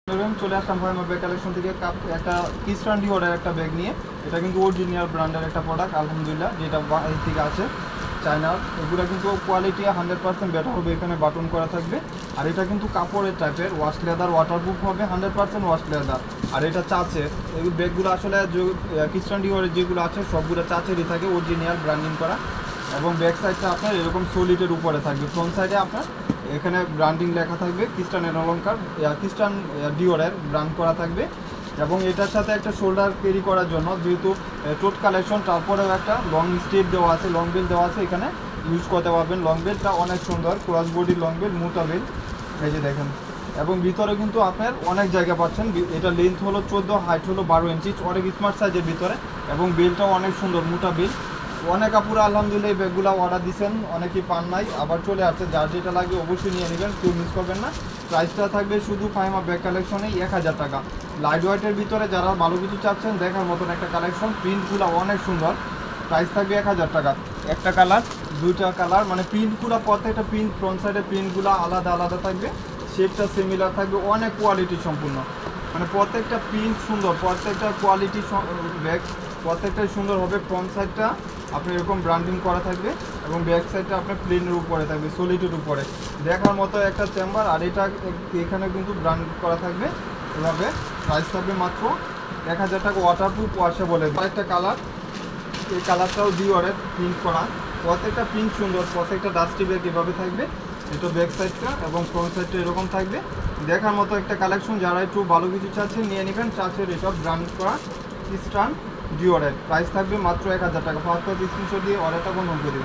চলে আসলাম Faima bag collection থেকে একটা কিস্টান ডিওরের একটা ব্যাগ নিয়ে। এটা কিন্তু অরিজিনাল ব্র্যান্ডের একটা প্রোডাক্ট আলহামদুলিল্লাহ, যেটা বাইরে থেকে আছে চায়নার। এগুলো কিন্তু কোয়ালিটি 100% বেটার হবে, এখানে বাটন করা থাকবে। আর এটা কিন্তু কাপড়ের টাইপের, ওয়াশ লেদার, ওয়াটারপ্রুফ হবে 100% ওয়াশ লেদার। আর এটা চাচের, এই ব্যাগগুলো আসলে কিস্টান ডিওরের যেগুলো আছে সবগুলো চাচেরই থাকে, অরিজিনাল ব্র্যান্ডিং করা। এবং ব্যাক সাইডটা আপনার এরকম সলিডের উপরে থাকবে, ফ্রন্ট সাইডে আপনার এখানে ব্র্যান্ডিং লেখা থাকবে, খ্রিস্টানের অলঙ্কার খ্রিস্টান ডিওরের ব্র্যান্ড করা থাকবে। এবং এটার সাথে একটা শোল্ডার ক্যারি করার জন্য, যেহেতু টোট কালেকশন, তারপরেও একটা লং স্টেপ দেওয়া আছে, লং বেল্ট দেওয়া আছে, এখানে ইউজ করতে পারবেন। লং বেল্টটা অনেক সুন্দর, ক্রস বডি লং বেল্ট, মোটা বেল্ট, এই যে দেখেন। এবং ভিতরে কিন্তু আপনার অনেক জায়গা পাচ্ছেন। এটা লেন্থ হলো 14, হাইট হলো 12 ইঞ্চি, অনেক স্মার্ট সাইজের ভিতরে। এবং বেল্টটাও অনেক সুন্দর, মোটা বেল্ট। অনেক আপুরা আলহামদুলিল্লাহ এই ব্যাগগুলো অর্ডার দিচ্ছেন, অনেকেই পান নাই, আবার চলে আসছে। যার যেটা লাগে অবশ্যই নিয়ে নেবেন, কেউ মিস করবেন না। প্রাইসটা থাকবে শুধু ফাইমা ব্যাগ কালেকশনে 1000 টাকা। লাইট ওয়েটের ভিতরে যারা ভালো কিছু চাচ্ছেন, দেখার মতন একটা কালেকশন, প্রিন্টগুলো অনেক সুন্দর। প্রাইস থাকবে 1000 টাকা। একটা কালার, দুইটা কালার, মানে প্রিন্টগুলো, প্রত্যেকটা প্রিন্ট, ফ্রন্ট সাইডের প্রিন্টগুলো আলাদা আলাদা থাকবে, শেপটা সিমিলার থাকবে, অনেক কোয়ালিটি সম্পূর্ণ। মানে প্রত্যেকটা প্রিন্ট সুন্দর, প্রত্যেকটা কোয়ালিটি ব্যাগ প্রত্যেকটাই সুন্দর হবে। ফ্রন্ট সাইডটা আপনার এরকম ব্র্যান্ডিং করা থাকবে এবং ব্যাক সাইডটা আপনার প্লেনের উপরে থাকবে, সলিডের উপরে, দেখার মতো একটা চেম্বার। আর এটা এখানে কিন্তু ব্র্যান্ড করা থাকবে এভাবে। প্রাইস থাকবে মাত্র 1000 টাকা, ওয়াটারপ্রুফ, ওয়াশেবল। একটা কালার, এই কালারটাও ডিওরের প্রিন্ট করা, প্রত্যেকটা প্রিন্ট সুন্দর, প্রত্যেকটা ডাস্টি ব্যাগ এভাবে থাকবে। এটা ব্যাক সাইডটা এবং ফ্রন্ট সাইডটা এরকম থাকবে, দেখার মতো একটা কালেকশন। যারা একটু ভালো কিছু চাচ্ছেন নিয়ে নেবেন। চাচ্ছেন এসব ব্র্যান্ড করা খ্রিস্টান ডিওরের। প্রাইস থাকবে মাত্র 1000 টাকা। ফার্স্ট স্ক্রিনশট দিয়ে অর্ডারটা কনফার্ম করে দেবেন।